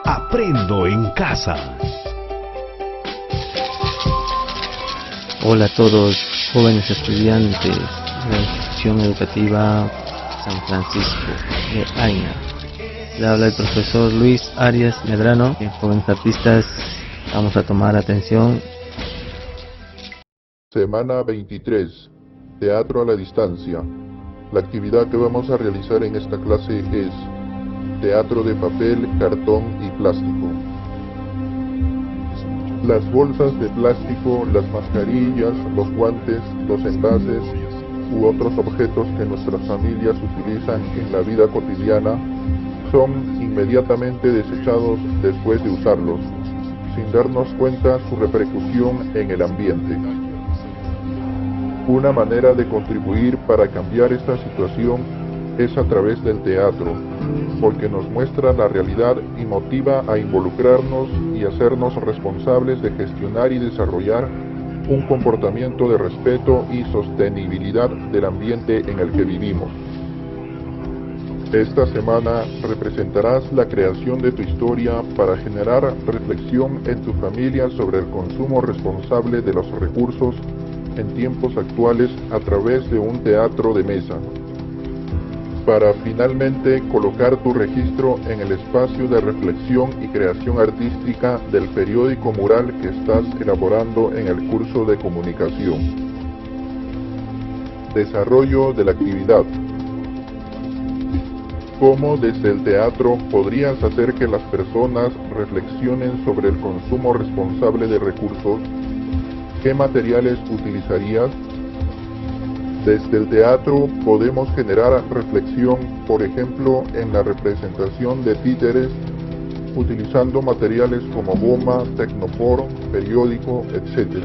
Aprendo en casa. Hola a todos, jóvenes estudiantes de la institución educativa San Francisco de Aina. Le habla el profesor Luis Arias Medrano. Jóvenes artistas, vamos a tomar atención. Semana 23. Teatro a la distancia. La actividad que vamos a realizar en esta clase es teatro de papel, cartón y plástico. Las bolsas de plástico, las mascarillas, los guantes, los envases u otros objetos que nuestras familias utilizan en la vida cotidiana son inmediatamente desechados después de usarlos, sin darnos cuenta su repercusión en el ambiente. Una manera de contribuir para cambiar esta situación es a través del teatro, porque nos muestra la realidad y motiva a involucrarnos y hacernos responsables de gestionar y desarrollar un comportamiento de respeto y sostenibilidad del ambiente en el que vivimos. Esta semana representarás la creación de tu historia para generar reflexión en tu familia sobre el consumo responsable de los recursos en tiempos actuales a través de un teatro de mesa, para finalmente colocar tu registro en el espacio de reflexión y creación artística del periódico mural que estás elaborando en el curso de comunicación. Desarrollo de la actividad. ¿Cómo desde el teatro podrías hacer que las personas reflexionen sobre el consumo responsable de recursos? ¿Qué materiales utilizarías? Desde el teatro podemos generar reflexión, por ejemplo, en la representación de títeres, utilizando materiales como goma, tecnopor, periódico, etc.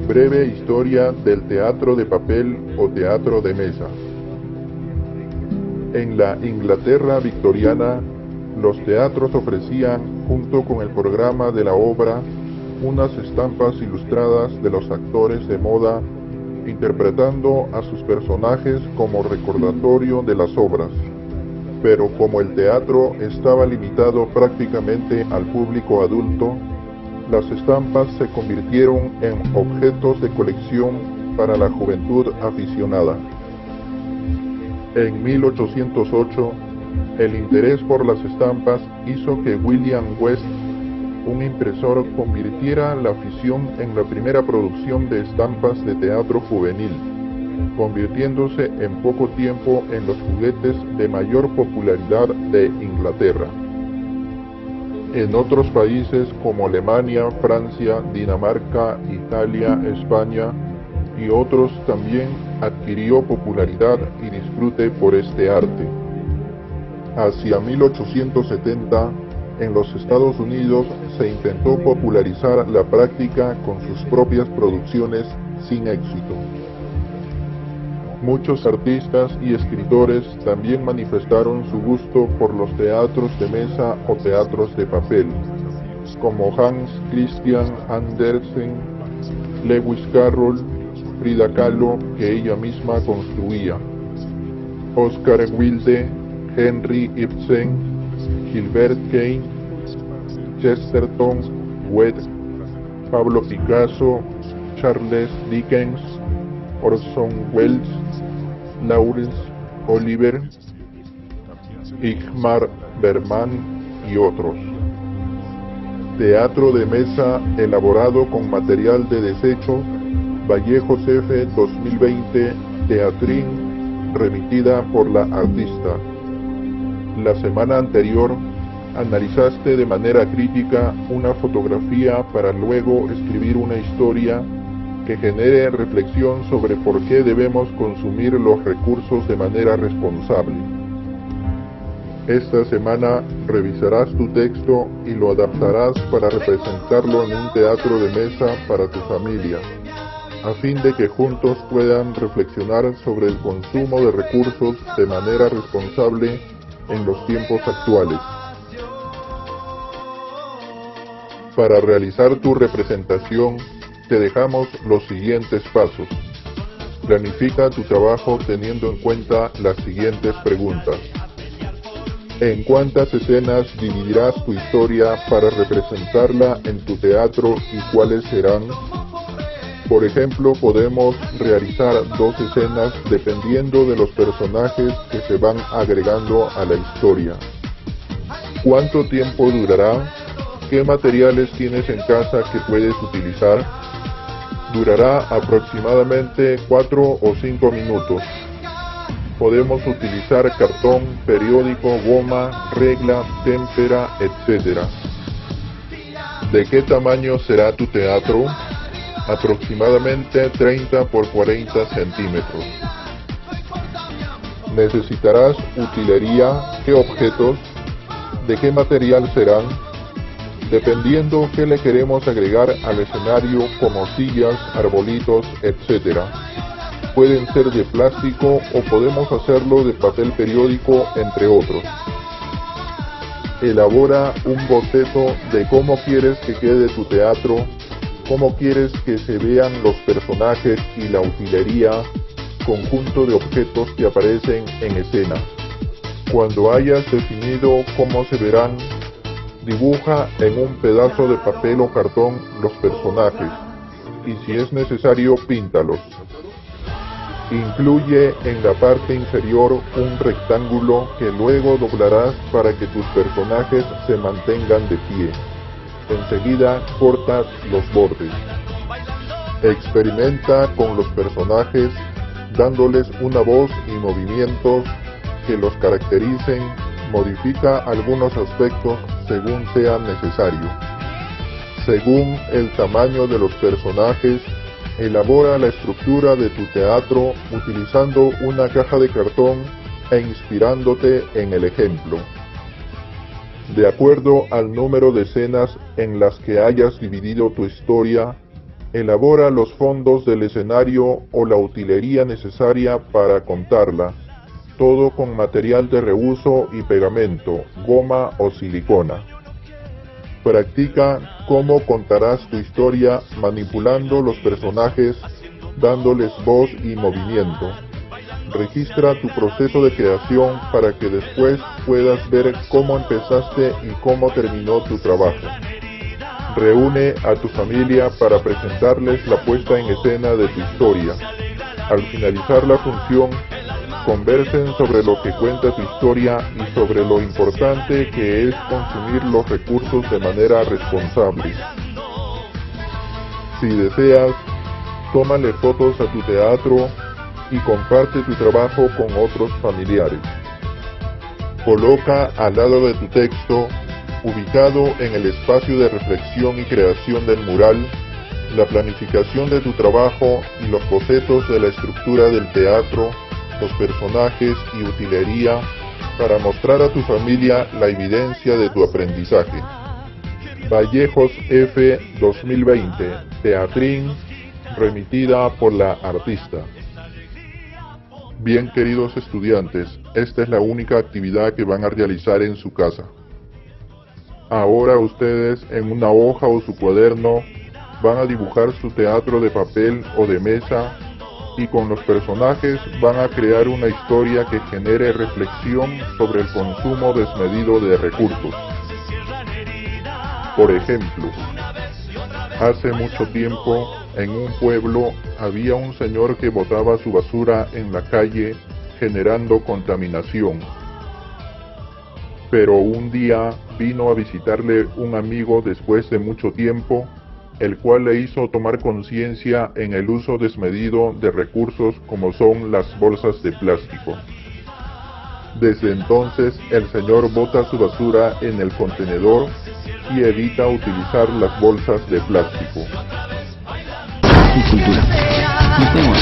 Breve historia del teatro de papel o teatro de mesa. En la Inglaterra victoriana, los teatros ofrecían, junto con el programa de la obra, unas estampas ilustradas de los actores de moda interpretando a sus personajes como recordatorio de las obras. Pero como el teatro estaba limitado prácticamente al público adulto, las estampas se convirtieron en objetos de colección para la juventud aficionada. En 1808, el interés por las estampas hizo que William West, un impresor, convirtiera la afición en la primera producción de estampas de teatro juvenil, convirtiéndose en poco tiempo en los juguetes de mayor popularidad de Inglaterra. En otros países como Alemania, Francia, Dinamarca, Italia, España y otros también adquirió popularidad y disfrute por este arte. Hacia 1870, en los Estados Unidos se intentó popularizar la práctica con sus propias producciones sin éxito. Muchos artistas y escritores también manifestaron su gusto por los teatros de mesa o teatros de papel, como Hans Christian Andersen, Lewis Carroll, Frida Kahlo, que ella misma construía, Oscar Wilde, Henry Ibsen, Gilbert Keane, Chesterton, Goethe, Pablo Picasso, Charles Dickens, Orson Welles, Laurence Olivier, Ingmar Bergman y otros. Teatro de mesa elaborado con material de desecho, Vallejos F. 2020, Teatrín, remitida por la artista. La semana anterior analizaste de manera crítica una fotografía para luego escribir una historia que genere reflexión sobre por qué debemos consumir los recursos de manera responsable. Esta semana revisarás tu texto y lo adaptarás para representarlo en un teatro de mesa para tu familia, a fin de que juntos puedan reflexionar sobre el consumo de recursos de manera responsable en los tiempos actuales. Para realizar tu representación, te dejamos los siguientes pasos. Planifica tu trabajo teniendo en cuenta las siguientes preguntas. ¿En cuántas escenas dividirás tu historia para representarla en tu teatro y cuáles serán? Por ejemplo, podemos realizar 2 escenas dependiendo de los personajes que se van agregando a la historia. ¿Cuánto tiempo durará? ¿Qué materiales tienes en casa que puedes utilizar? Durará aproximadamente 4 o 5 minutos. Podemos utilizar cartón, periódico, goma, regla, témpera, etc. ¿De qué tamaño será tu teatro? Aproximadamente 30 por 40 centímetros. ¿Necesitarás utilería? ¿Qué objetos? ¿De qué material serán? Dependiendo qué le queremos agregar al escenario, como sillas, arbolitos, etc. Pueden ser de plástico o podemos hacerlo de papel periódico, entre otros. Elabora un boceto de cómo quieres que quede tu teatro, cómo quieres que se vean los personajes y la utilería, conjunto de objetos que aparecen en escena. Cuando hayas definido cómo se verán, dibuja en un pedazo de papel o cartón los personajes y si es necesario píntalos. Incluye en la parte inferior un rectángulo que luego doblarás para que tus personajes se mantengan de pie. Enseguida cortas los bordes. Experimenta con los personajes dándoles una voz y movimientos que los caractericen. Modifica algunos aspectos según sea necesario. Según el tamaño de los personajes, elabora la estructura de tu teatro utilizando una caja de cartón e inspirándote en el ejemplo. De acuerdo al número de escenas en las que hayas dividido tu historia, elabora los fondos del escenario o la utilería necesaria para contarla, todo con material de reuso y pegamento, goma o silicona. Practica cómo contarás tu historia manipulando los personajes, dándoles voz y movimiento. Registra tu proceso de creación para que después puedas ver cómo empezaste y cómo terminó tu trabajo. Reúne a tu familia para presentarles la puesta en escena de tu historia. Al finalizar la función, conversen sobre lo que cuenta tu historia y sobre lo importante que es consumir los recursos de manera responsable. Si deseas, tómale fotos a tu teatro y comparte tu trabajo con otros familiares. Coloca al lado de tu texto, ubicado en el espacio de reflexión y creación del mural, la planificación de tu trabajo y los bocetos de la estructura del teatro, los personajes y utilería para mostrar a tu familia la evidencia de tu aprendizaje. Vallejos F. 2020, Teatrín, remitida por la artista. Bien, queridos estudiantes, esta es la única actividad que van a realizar en su casa. Ahora ustedes en una hoja o su cuaderno van a dibujar su teatro de papel o de mesa y con los personajes van a crear una historia que genere reflexión sobre el consumo desmedido de recursos. Por ejemplo, hace mucho tiempo en un pueblo había un señor que botaba su basura en la calle generando contaminación. Pero un día vino a visitarle un amigo después de mucho tiempo, el cual le hizo tomar conciencia en el uso desmedido de recursos como son las bolsas de plástico. Desde entonces el señor bota su basura en el contenedor y evita utilizar las bolsas de plástico. Y cultura. Nos vemos.